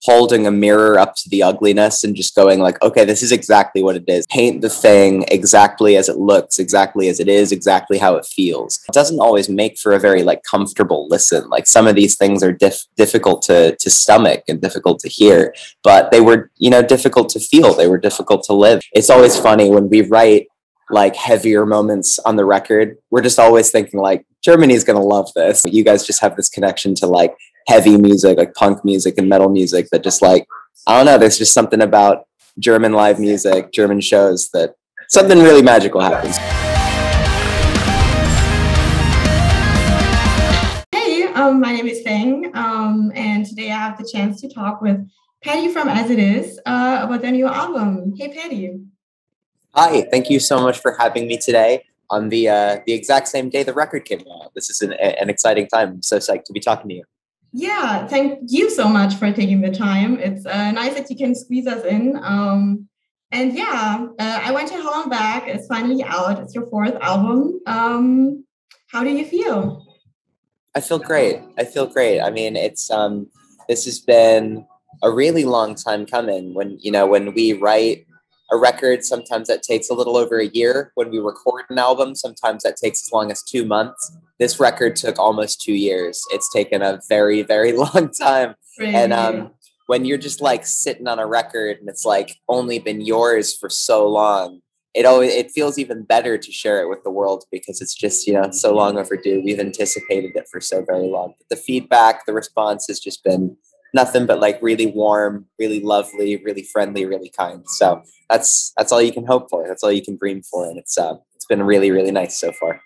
holding a mirror up to the ugliness and just going like, okay, this is exactly what it is. Paint the thing exactly as it looks, exactly as it is, exactly how it feels. It doesn't always make for a very like comfortable listen. Like some of these things are difficult to stomach and difficult to hear, but they were, you know, difficult to feel. They were difficult to live. It's always funny when we write like heavier moments on the record, we're just always thinking like, Germany's gonna love this. You guys just have this connection to like heavy music, like punk music and metal music that just like, I don't know, there's just something about German live music, German shows that something really magical happens. Hey, my name is Feng, and today I have the chance to talk with Patty from As It Is about their new album. Hey, Patty. Hi, thank you so much for having me today on the exact same day the record came out. This is an exciting time. I'm so psyched to be talking to you. Yeah, thank you so much for taking the time. It's nice that you can squeeze us in. And yeah, I Went to Hell and Back is finally out. It's your fourth album. How do you feel? I feel great. I mean, it's this has been a really long time coming. When we write a record, sometimes that takes a little over a year. When we record an album, sometimes that takes as long as 2 months. This record took almost 2 years. It's taken a very, very long time. Really? And when you're just like sitting on a record and it's like only been yours for so long, it feels even better to share it with the world because it's just, you know, so long overdue. We've anticipated it for so very long. But the feedback, the response has just been nothing but like really warm, really lovely, really friendly, really kind. So that's all you can hope for. That's all you can dream for. And it's been really, really nice so far.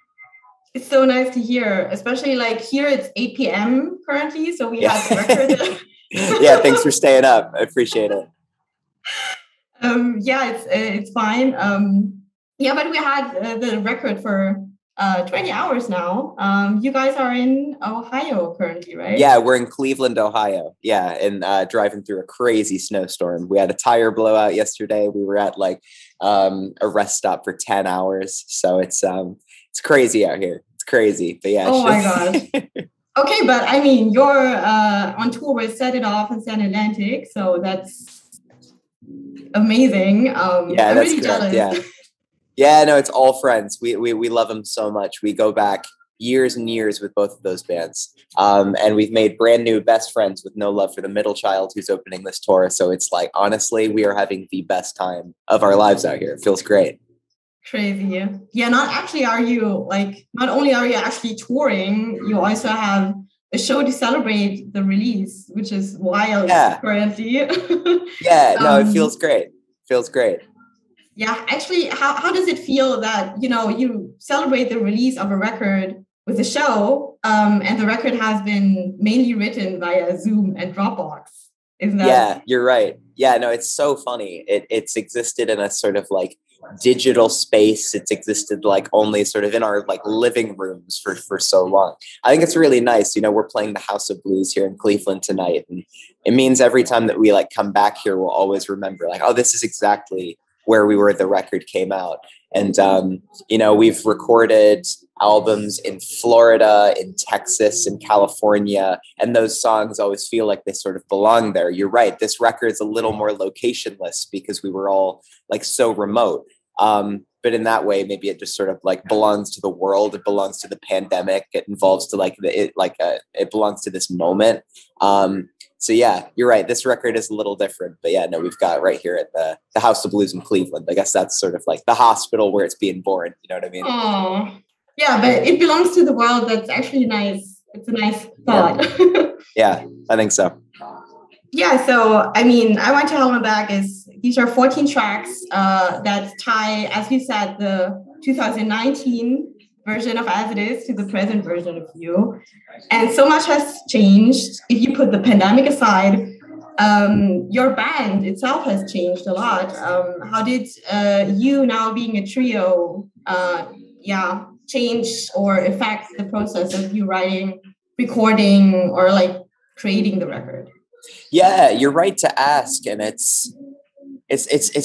It's so nice to hear, especially like here it's 8 p.m. currently. So we had the record. Yeah, thanks for staying up. I appreciate it. Yeah, it's fine. Yeah, but we had the record for 20 hours now. You guys are in Ohio currently, right? Yeah, we're in Cleveland, Ohio. Yeah, and driving through a crazy snowstorm. We had a tire blowout yesterday. We were at like a rest stop for 10 hours. So it's crazy out here. It's crazy. But yeah. Oh my gosh. Okay, but I mean, you're on tour with Set It Off and San Atlantic, so that's amazing. Yeah, I'm that's really correct. jealous. Yeah, no, it's all friends. We love them so much. We go back years and years with both of those bands. And we've made brand new best friends with no love for the middle child who's opening this tour. So it's like, honestly, we are having the best time of our lives out here. It feels great. Crazy. Yeah, not only are you actually touring, you also have a show to celebrate the release, which is wild currently. Yeah, no, it feels great. Feels great. Yeah, actually, how does it feel that, you know, you celebrate the release of a record with a show, and the record has been mainly written via Zoom and Dropbox? Isn't that? Yeah, you're right. Yeah, no, it's so funny. It's existed in a sort of like digital space. It's existed like only sort of in our like living rooms for so long. I think it's really nice. You know, we're playing the House of Blues here in Cleveland tonight. And it means every time that we like come back here, we'll always remember like, oh, this is exactly where we were, the record came out. And, you know, we've recorded albums in Florida, in Texas, in California, and those songs always feel like they sort of belong there. You're right. This record's a little more locationless because we were all like so remote. But in that way, maybe it just sort of like belongs to the world. It belongs to the pandemic. It involves to like it belongs to this moment. So yeah, you're right. This record is a little different, but yeah, no, we've got right here at the House of Blues in Cleveland. I guess that's sort of like the hospital where it's being born. You know what I mean? Oh, yeah, but it belongs to the world. That's actually nice. It's a nice thought. Yeah, I think so. Yeah, so I mean, I Went to Hell and Back these are 14 tracks that tie, as you said, the 2019 version of As It Is to the present version of you. And so much has changed. If you put the pandemic aside, your band itself has changed a lot. How did you, now being a trio, change or affect the process of you writing, recording, or like creating the record? Yeah, you're right to ask. And it's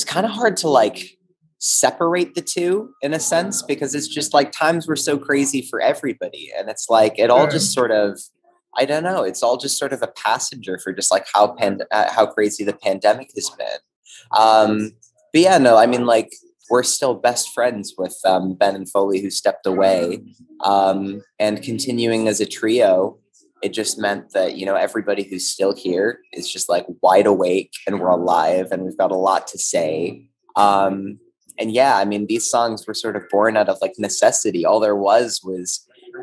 kind of hard to like separate the two in a sense, because it's just like times were so crazy for everybody. And it's like, it all just sort of I don't know. It's all just sort of a passenger for just like how crazy the pandemic has been. But yeah, no, I mean, like, we're still best friends with Ben and Foley, who stepped away, and continuing as a trio. It just meant that, you know, everybody who's still here is just like wide awake and we're alive and we've got a lot to say. And yeah, I mean, these songs were sort of born out of like necessity. All there was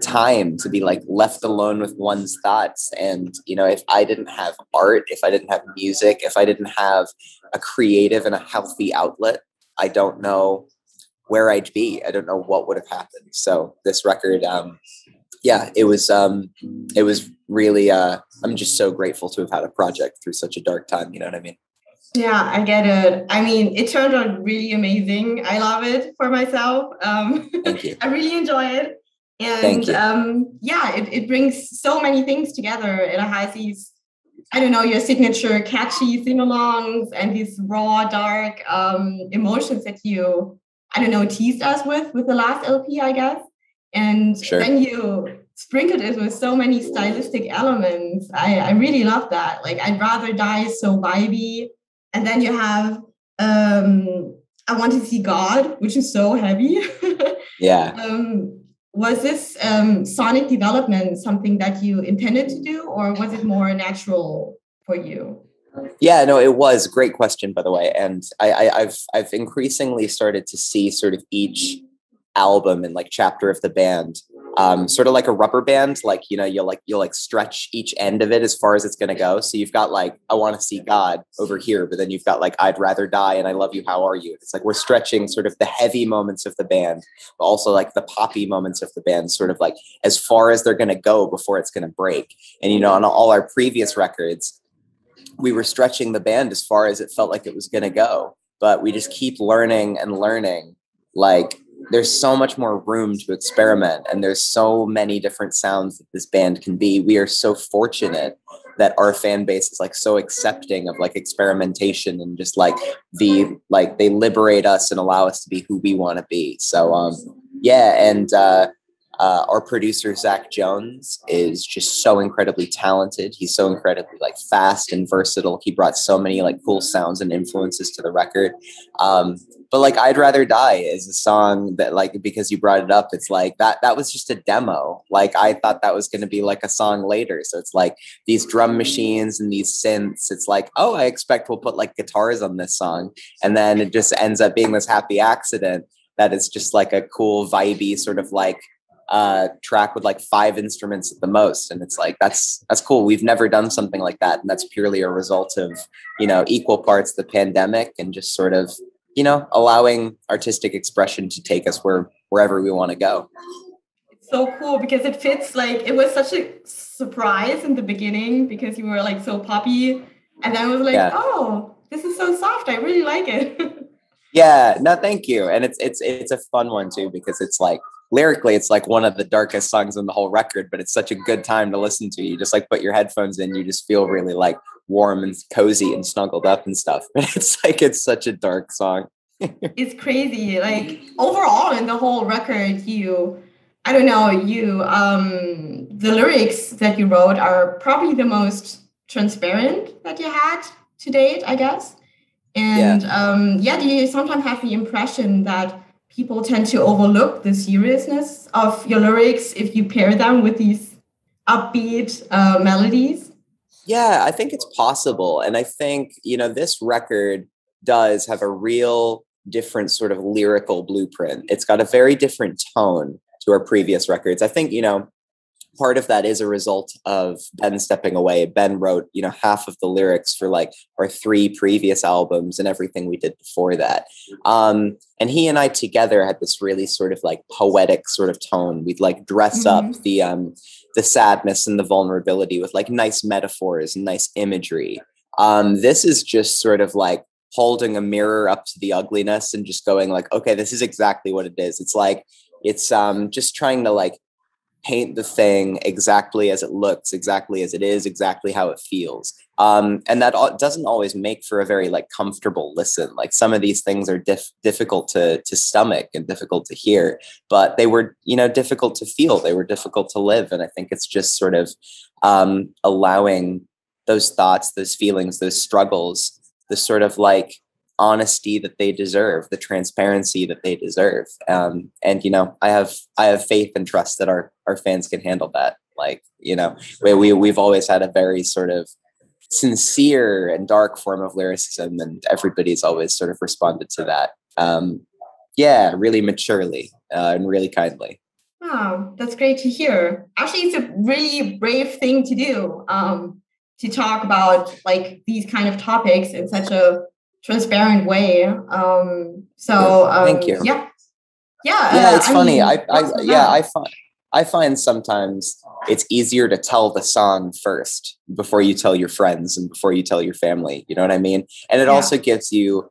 time to be like left alone with one's thoughts. And, you know, if I didn't have art, if I didn't have music, if I didn't have a creative and a healthy outlet, I don't know where I'd be. I don't know what would have happened. So this record, yeah, it was really, I'm just so grateful to have had a project through such a dark time. You know what I mean? Yeah, I get it. I mean, it turned out really amazing. I love it for myself. Thank you. I really enjoy it. And Thank you. yeah, it brings so many things together. It has these, I don't know, your signature catchy sing-alongs and these raw, dark emotions that you, I don't know, teased us with the last LP, I guess. And Sure. then you sprinkled it with so many stylistic elements. I really love that. Like, I'd Rather Die is so vibey. And then you have I Want to See God, which is so heavy. Yeah. Was this sonic development something that you intended to do, or was it more natural for you? Yeah, no, it was. Great question, by the way. And I've increasingly started to see sort of each album and like chapter of the band, sort of like a rubber band. Like, you know, you'll stretch each end of it as far as it's going to go. So you've got like I Want to See God over here, but then you've got like I'd Rather Die and I Love You, How Are You. It's like we're stretching sort of the heavy moments of the band, but also like the poppy moments of the band, sort of like as far as they're going to go before it's going to break. And, you know, on all our previous records, we were stretching the band as far as it felt like it was going to go, but we just keep learning and learning. Like, there's so much more room to experiment, and there's so many different sounds that this band can be. We are so fortunate that our fan base is like so accepting of like experimentation, and just like they liberate us and allow us to be who we want to be. So yeah, and our producer Zach Jones is just so incredibly talented. He's so incredibly like fast and versatile. He brought so many like cool sounds and influences to the record. But like I'd Rather Die is a song that, like, because you brought it up, it's like that was just a demo. Like I thought that was going to be like a song later. So it's like these drum machines and these synths. It's like, oh, I expect we'll put like guitars on this song. And then it just ends up being this happy accident that is just like a cool vibey sort of like track with like 5 instruments at the most. And it's like, that's cool. We've never done something like that. And that's purely a result of, you know, equal parts the pandemic and just sort of, you know, allowing artistic expression to take us wherever we want to go. It's so cool because it fits, like, it was such a surprise in the beginning because you were like so poppy. And then I was like, yeah. Oh, this is so soft. I really like it. Yeah, no, thank you. And it's a fun one too, because it's like, lyrically, it's like one of the darkest songs on the whole record, but it's such a good time to listen to. You just like put your headphones in, you just feel really like warm and cozy and snuggled up and stuff. But it's like, it's such a dark song. It's crazy. Like overall in the whole record, I don't know, the lyrics that you wrote are probably the most transparent that you had to date, I guess. And do you sometimes have the impression that people tend to overlook the seriousness of your lyrics if you pair them with these upbeat melodies? Yeah, I think it's possible. And I think, you know, this record does have a real different sort of lyrical blueprint. It's got a very different tone to our previous records. I think, you know, part of that is a result of Ben stepping away. Ben wrote, you know, half of the lyrics for like our 3 previous albums and everything we did before that. And he and I together had this really sort of like poetic sort of tone. We'd like dress up the sadness and the vulnerability with like nice metaphors and nice imagery. This is just sort of like holding a mirror up to the ugliness and just going like, okay, this is exactly what it is. It's like, it's just trying to like paint the thing exactly as it looks, exactly as it is, exactly how it feels. And that doesn't always make for a very like comfortable listen. Like some of these things are difficult to stomach and difficult to hear, but they were, difficult to feel. They were difficult to live. And I think it's just sort of allowing those thoughts, those feelings, those struggles, the sort of like honesty that they deserve, the transparency that they deserve. And, I have faith and trust that our fans can handle that. Like, we've always had a very sort of sincere and dark form of lyricism, and everybody's always sort of responded to that. Really maturely and really kindly. Oh, that's great to hear. Actually, it's a really brave thing to do, to talk about like these kind of topics in such a transparent way. Thank you. It's funny. I find sometimes it's easier to tell the song first before you tell your friends and before you tell your family. You know what I mean? And it also gives you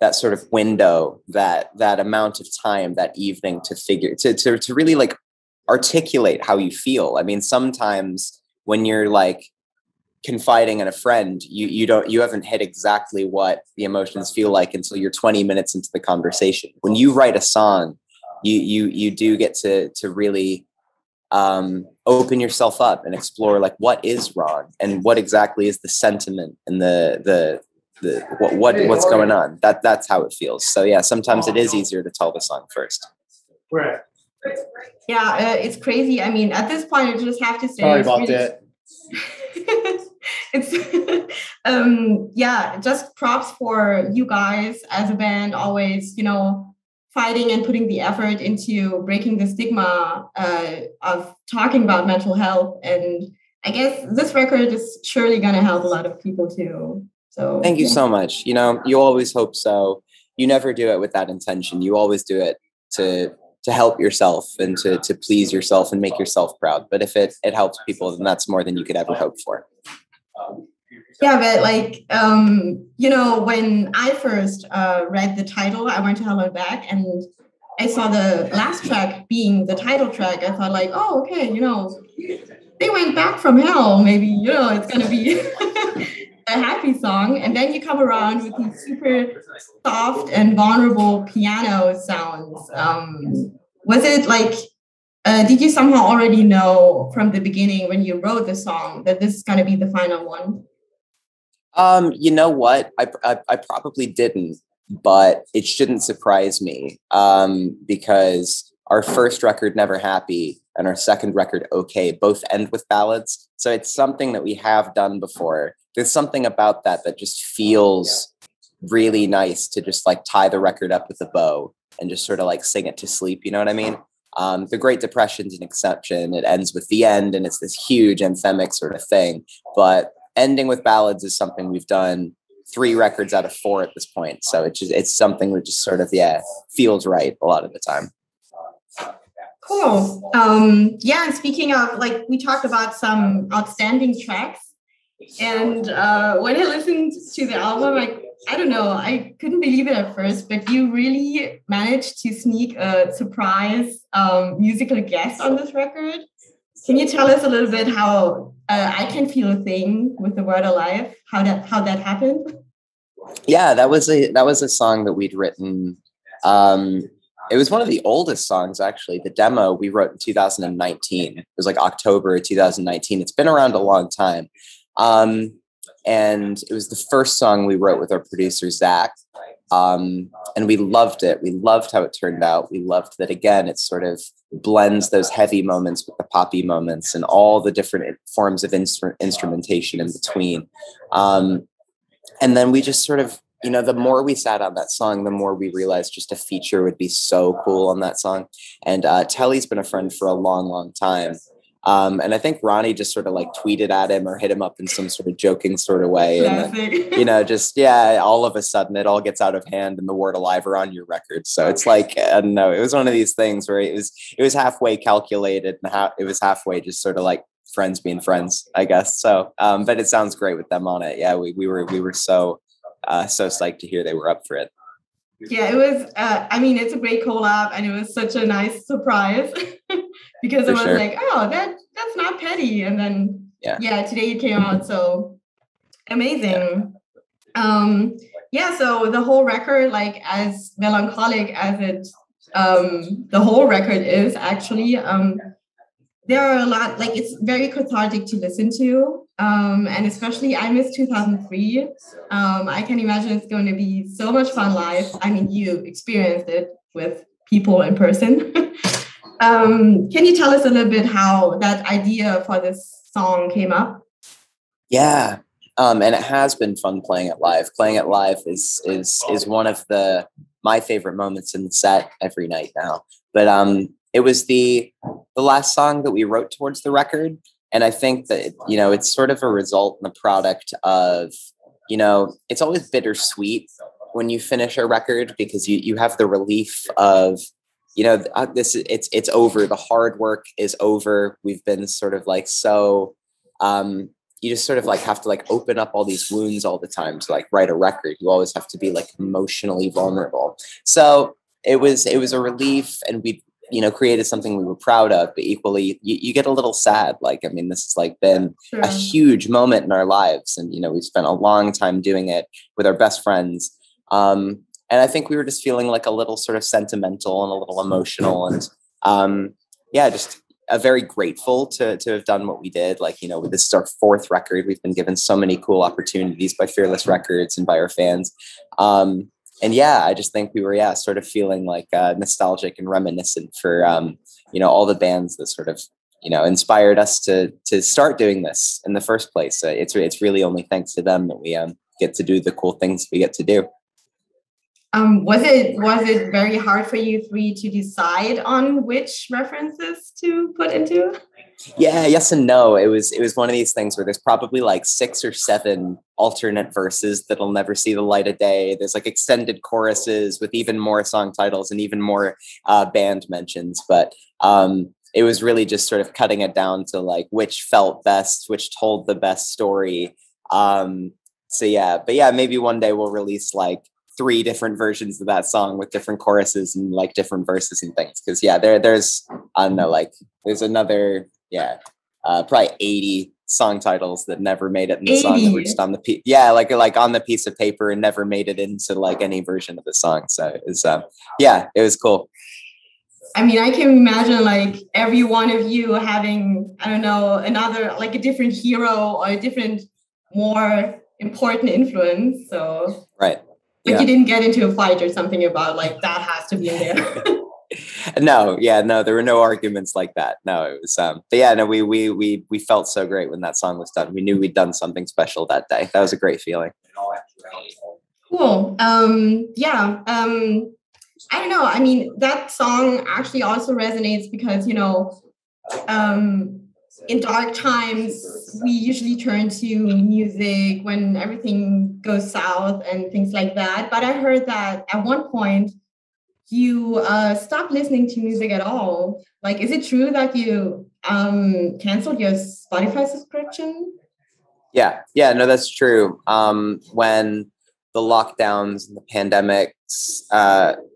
that sort of window, that amount of time that evening to figure to really like articulate how you feel. I mean, sometimes when you're like confiding in a friend, you haven't hit exactly what the emotions feel like until you're 20 minutes into the conversation. When you write a song, you do get to really open yourself up and explore like what is wrong and what exactly is the sentiment and what's going on. That's how it feels. So yeah, sometimes it is easier to tell the song first. Yeah, it's crazy. I mean, at this point, I just have to say, sorry about that. It's just props for you guys as a band, always, fighting and putting the effort into breaking the stigma of talking about mental health. And I guess this record is surely going to help a lot of people too. So thank you so much. You always hope so. You never do it with that intention. You always do it to help yourself and to please yourself and make yourself proud. But if it helps people, then that's more than you could ever hope for. Yeah, but like, when I first read the title, I went to Hello Back, and I saw the last track being the title track. I thought like, oh, okay, they went back from hell. Maybe, it's going to be a happy song. And then you come around with these super soft and vulnerable piano sounds. Was it like, did you somehow already know from the beginning when you wrote the song that this is going to be the final one? You know what? I probably didn't, but it shouldn't surprise me because our first record, Never Happy, and our second record, Okay, both end with ballads. So it's something that we have done before. There's something about that just feels really nice to just like tie the record up with a bow and just sort of like sing it to sleep. You know what I mean? The Great Depression's an exception. It ends with the end and it's this huge anthemic sort of thing. But ending with ballads is something we've done 3 records out of 4 at this point. So it's something that just sort of, feels right a lot of the time. Cool. And speaking of, like, we talked about some outstanding tracks. And when I listened to the album, I don't know, I couldn't believe it at first, but you really managed to sneak a surprise musical guest on this record. Can you tell us a little bit how I Can Feel a Thing with the Word Alive, how that happened? Yeah, that was a song that we'd written. It was one of the oldest songs, actually. The demo we wrote in 2019. It was like October 2019. It's been around a long time. And it was the first song we wrote with our producer, Zach. And we loved it. We loved how it turned out. We loved that, again, it sort of blends those heavy moments with the poppy moments and all the different forms of instrumentation in between. And then we just sort of, the more we sat on that song, the more we realized just a feature would be so cool on that song. And Telly's been a friend for a long, long time. And I think Ronnie just sort of like tweeted at him or hit him up in some sort of joking sort of way. And then, all of a sudden it all gets out of hand and the Word Alive are on your record. So it's like, I don't know, it was one of these things where it was halfway calculated and it was halfway just sort of like friends being friends, I guess. So, but it sounds great with them on it. Yeah, we were so psyched to hear they were up for it. Yeah, it was, it's a great collab and it was such a nice surprise because I was like, oh, that's not Patty. And then, today it came out. So Amazing. Yeah, so the whole record, like as melancholic as it the whole record is actually, there are a lot, like it's very cathartic to listen to. And especially I miss 2003. I can imagine it's going to be so much fun live. I mean, you experienced it with people in person. Can you tell us a little bit how that idea for this song came up? Yeah. And it has been fun playing it live. Playing it live is one of my favorite moments in the set every night now. But it was the last song that we wrote towards the record, and I think that it's sort of a result and a product of it's always bittersweet when you finish a record, because you have the relief of it's over. The hard work is over. We've been sort of like so. You just sort of like have to like open up all these wounds all the time to like write a record. You always have to be like emotionally vulnerable. So it was a relief, and we created something we were proud of, but equally you get a little sad. Like, I mean, this has like been a huge moment in our lives, and we've spent a long time doing it with our best friends. And I think we were just feeling like a little sort of sentimental and a little emotional, and just very grateful to have done what we did. Like, this is our fourth record. We've been given so many cool opportunities by Fearless Records and by our fans. And I just think we were, sort of feeling like nostalgic and reminiscent for, all the bands that sort of, inspired us to start doing this in the first place. It's really only thanks to them that we get to do the cool things we get to do. Was it very hard for you three to decide on which references to put into? Yeah, yes and no. It was one of these things where there's probably like 6 or 7 alternate verses that'll never see the light of day. There's like extended choruses with even more song titles and even more band mentions. But it was really just sort of cutting it down to like which felt best, which told the best story. Maybe one day we'll release like 3 different versions of that song with different choruses and like different verses and things. Cause there's, I don't know, like there's another, probably 80 song titles that never made it in the 80. Song that were just on the piece. Yeah. Like on the piece of paper and never made it into like any version of the song. So it was, it was cool. I mean, I can imagine like every one of you having, I don't know, another, like a different hero or a different, more important influence. So. Right. But you didn't get into a fight or something about like that has to be in there. No, there were no arguments like that. No, it was we felt so great when that song was done. We knew we'd done something special that day. That was a great feeling. Cool. I don't know. I mean, that song actually also resonates because, in dark times, we usually turn to music when everything goes south and things like that. But I heard that at one point you stopped listening to music at all. Like, is it true that you canceled your Spotify subscription? Yeah, no, that's true. When the lockdowns and the pandemics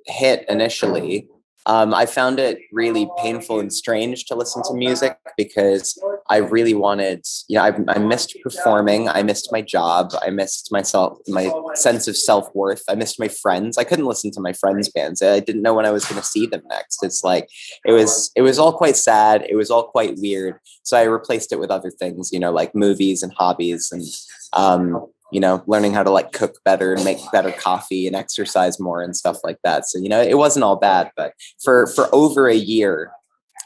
hit initially, I found it really painful and strange to listen to music because I really wanted, I missed performing. I missed my job. I missed myself, my sense of self-worth. I missed my friends. I couldn't listen to my friends' bands. I didn't know when I was going to see them next. It's like, it was all quite sad. It was all quite weird. So I replaced it with other things, like movies and hobbies and, learning how to like cook better and make better coffee and exercise more and stuff like that. So, it wasn't all bad, but for over a year,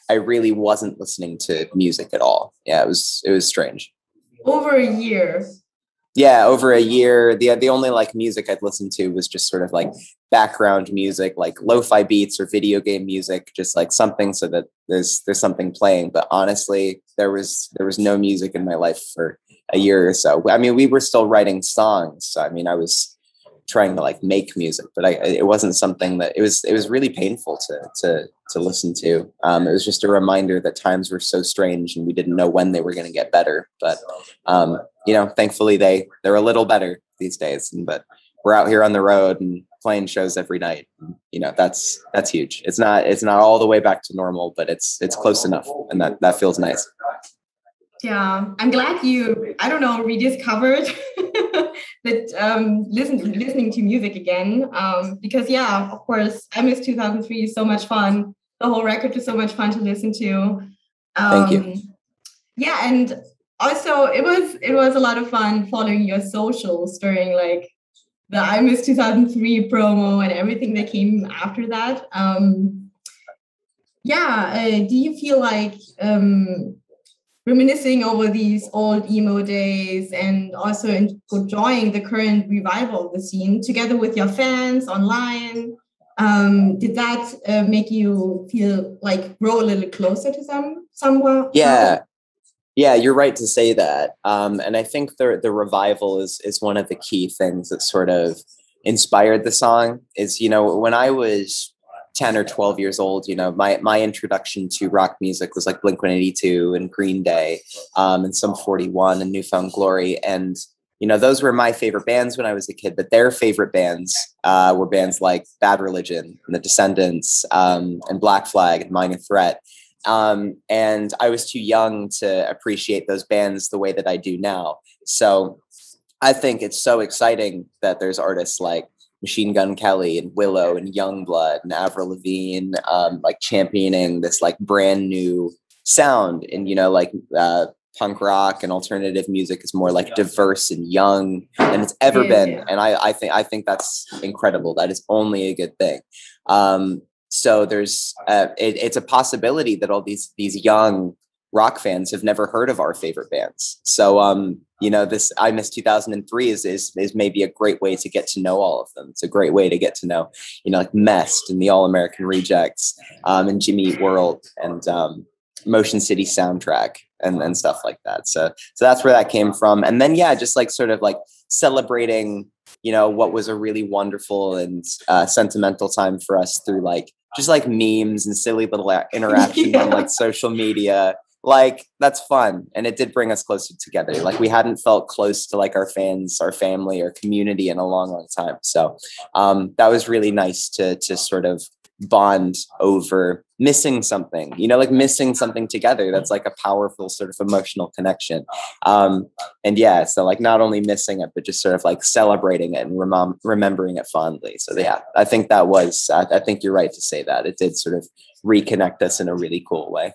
I really wasn't listening to music at all. Yeah, it was strange. Over a year. Yeah, over a year. The only like music I'd listened to was just sort of like background music, like lo-fi beats or video game music, just like something so that there's something playing. But honestly, there was no music in my life for a year or so. I mean, we were still writing songs. So, I mean, I was trying to like make music, but it wasn't something that it was really painful to listen to. It was just a reminder that times were so strange and we didn't know when they were going to get better. But, thankfully they're a little better these days, but we're out here on the road and playing shows every night. That's huge. It's not all the way back to normal, but it's close enough. And that feels nice. Yeah, I'm glad you, I don't know, rediscovered that listening to music again. Because yeah, of course, I Miss 2003 is so much fun. The whole record is so much fun to listen to. Thank you. Yeah, and also it was a lot of fun following your socials during like the I Miss 2003 promo and everything that came after that. Do you feel like reminiscing over these old emo days and also enjoying the current revival of the scene together with your fans online? Did that make you feel like grow a little closer to them somewhere? Yeah, you're right to say that. And I think the revival is one of the key things that sort of inspired the song. Is, when I was 10 or 12 years old, my introduction to rock music was like Blink-182 and Green Day, and Sum 41 and New Found Glory. And, those were my favorite bands when I was a kid, but their favorite bands were bands like Bad Religion and The Descendants, and Black Flag and Minor Threat. And I was too young to appreciate those bands the way that I do now. So I think it's so exciting that there's artists like Machine Gun Kelly and Willow and Youngblood and Avril Lavigne, like championing this like brand new sound. And, punk rock and alternative music is more like diverse and young than it's ever been. Yeah. And I think that's incredible. That is only a good thing. So there's it's a possibility that all these young rock fans have never heard of our favorite bands. So this I Miss 2003 is maybe a great way to get to know all of them. It's a great way to get to know like Mest and the All American Rejects, and Jimmy Eat World and Motion City Soundtrack and stuff like that. So that's where that came from. And then just like sort of like celebrating what was a really wonderful and sentimental time for us through like just like memes and silly little interactions on like social media. Like that's fun. And it did bring us closer together. Like we hadn't felt close to like our fans, our family, our community in a long time. So that was really nice to sort of bond over missing something, like missing something together. That's like a powerful sort of emotional connection. So like not only missing it, but just sort of like celebrating it and remembering it fondly. So yeah, I think that was, I think you're right to say that it did sort of reconnect us in a really cool way.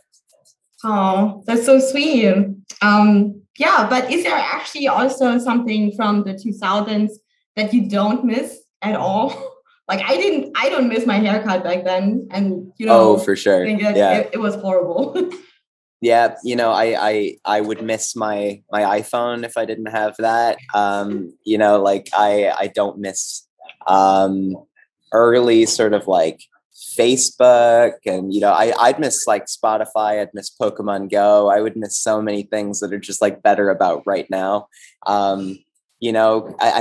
Oh, that's so sweet. But is there actually also something from the 2000s that you don't miss at all? Like I don't miss my haircut back then, and oh, for sure, it was horrible. Yeah, I would miss my iPhone if I didn't have that. Like I don't miss early sort of like Facebook, and I'd miss like Spotify, I'd miss Pokemon Go, I would miss so many things that are just like better about right now. I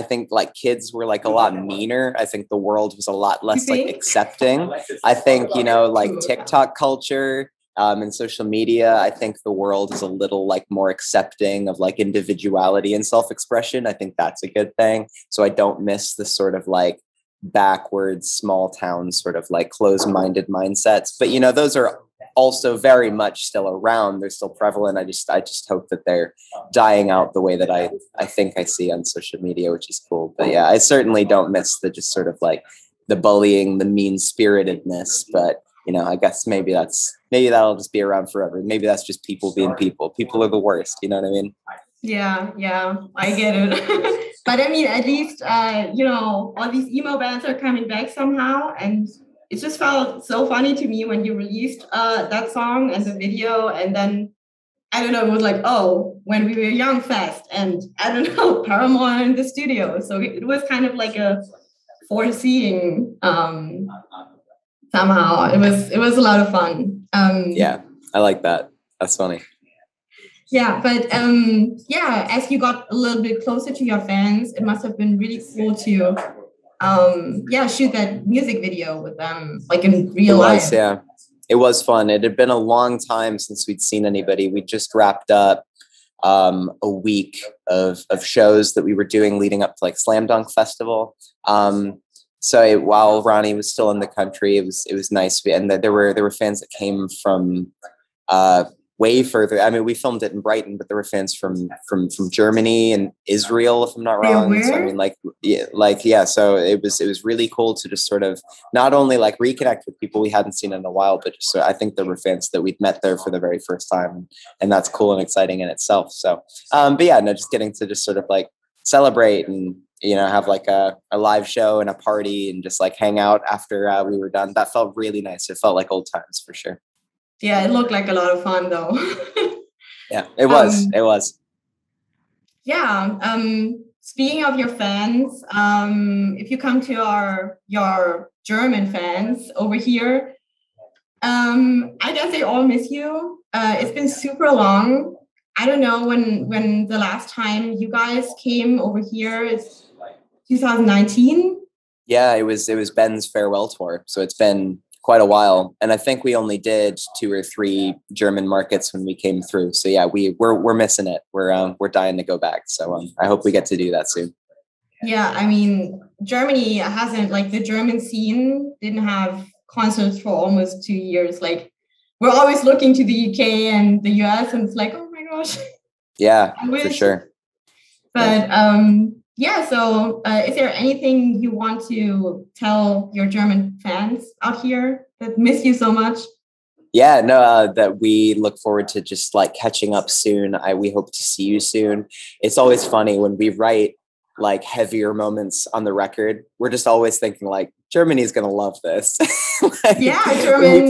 think like kids were like a lot meaner. I think the world was a lot less like accepting. I think, like TikTok culture and social media, I think the world is a little like more accepting of like individuality and self-expression. I think that's a good thing. So I don't miss the sort of like backwards small town sort of like closed-minded mindsets. But, those are also very much still around. They're still prevalent. I just hope that they're dying out the way that I think I see on social media, which is cool. But yeah, I certainly don't miss the just sort of like the bullying, the mean-spiritedness. But I guess maybe that'll just be around forever. Maybe that's just people being people. People are the worst. You know what I mean? Yeah, I get it. But I mean, at least all these emo bands are coming back somehow, and it just felt so funny to me when you released that song and the video, and then I don't know, it was like, oh, when we were young fest, and I don't know, Paramore in the studio. So it was kind of like a foreseeing somehow. It was a lot of fun. Yeah, I like that. That's funny. Yeah, but as you got a little bit closer to your fans, it must have been really cool to shoot that music video with them, like in real life. Yeah, it was fun. It had been a long time since we'd seen anybody. We just wrapped up a week of shows that we were doing leading up to like Slam Dunk Festival. So while Ronnie was still in the country, it was nice. And there were fans that came from way further. I mean, we filmed it in Brighton, but there were fans from Germany and Israel, if I'm not wrong. So I mean, yeah. So it was really cool to just sort of not only like reconnect with people we hadn't seen in a while, but just, I think there were fans that we'd met there for the very first time, and that's cool and exciting in itself. So, but yeah, no, just getting to just sort of like celebrate and, you know, have like a live show and a party and just like hang out after we were done. That felt really nice. It felt like old times for sure. Yeah, it looked like a lot of fun though. Yeah, it was. It was. Yeah. Speaking of your fans, if you come to your German fans over here, I guess they all miss you. It's been super long. I don't know when the last time you guys came over here. It's 2019. Yeah, it was Ben's farewell tour, so it's been quite a while, and I think we only did 2 or 3 German markets when we came through. So yeah, we're missing it. We're dying to go back. So I hope we get to do that soon. Yeah, I mean, Germany hasn't, like, the German scene didn't have concerts for almost 2 years. Like, we're always looking to the UK and the US, and it's like, oh my gosh. Yeah, for sure. But yeah, so is there anything you want to tell your German fans out here that miss you so much? Yeah, no, that we look forward to just like catching up soon. We hope to see you soon. It's always funny when we write like heavier moments on the record. We're just always thinking like, Germany's gonna love this. Like, yeah, German. When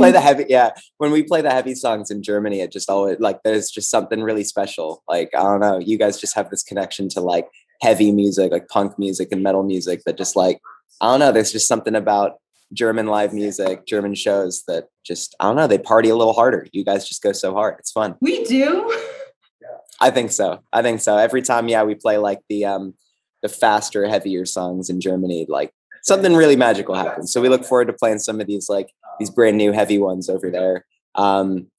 we play the heavy songs in Germany, it just always like there's just something really special. Like, I don't know, you guys just have this connection to like heavy music, like punk music and metal music that just like, I don't know, there's just something about German live music, German shows that just, I don't know, they party a little harder. You guys just go so hard. It's fun. We do. I think so. Every time, yeah, we play like the faster, heavier songs in Germany, like something really magical happens. So we look forward to playing some of these like these brand new heavy ones over there.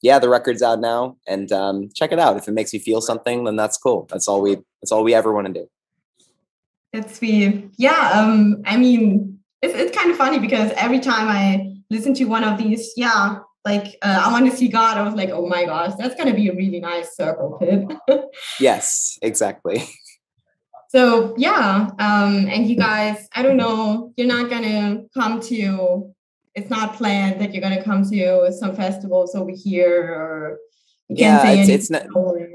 Yeah, the record's out now, and check it out. If it makes you feel something, then that's cool. That's all we ever want to do. That's sweet. Yeah. I mean, it's kind of funny because every time I listen to one of these, yeah, like I Want to See God, I was like, oh my gosh, that's gonna be a really nice circle pit. Yes, exactly. So yeah, and you guys, I don't know, you're not gonna come to. It's not planned that you're gonna come to some festivals over here, or you can't say it's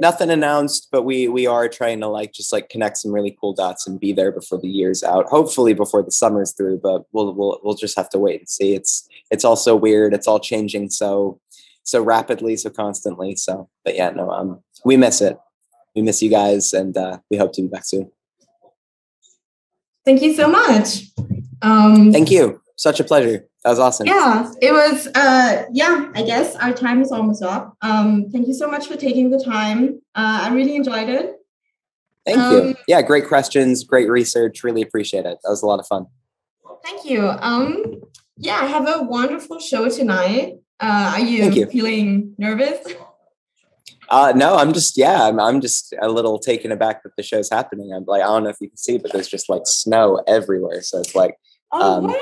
nothing announced, but we are trying to like just like connect some really cool dots and be there before the year's out. Hopefully before the summer's through, but we'll just have to wait and see. It's all so weird. It's all changing so rapidly, so constantly. So, but yeah, no, we miss it. We miss you guys, and we hope to be back soon. Thank you so much. Thank you. Such a pleasure. That was awesome. Yeah, it was, yeah, I guess our time is almost up. Thank you so much for taking the time. I really enjoyed it. Thank you. Yeah, great questions, great research. Really appreciate it. That was a lot of fun. Thank you. Yeah, have a wonderful show tonight. Are you feeling nervous? No, I'm just a little taken aback that the show's happening. I'm like, I don't know if you can see, but there's just like snow everywhere. So it's like, what?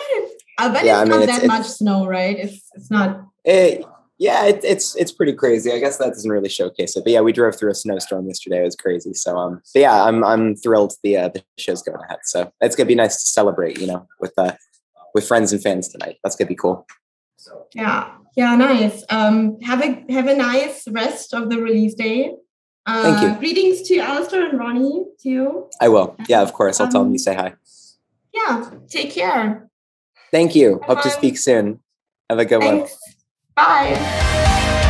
I bet it's not that much snow, right? It's not. It's pretty crazy. I guess that doesn't really showcase it. But yeah, we drove through a snowstorm yesterday. It was crazy. So but yeah, I'm thrilled the show's going ahead. So it's gonna be nice to celebrate, with friends and fans tonight. That's gonna be cool. Yeah, nice. Have a nice rest of the release day. Thank you. Greetings to Alistair and Ronnie too. I will. Yeah, of course. I'll tell them you say hi. Yeah. Take care. Thank you. Hope to speak soon. Have a good one. Bye.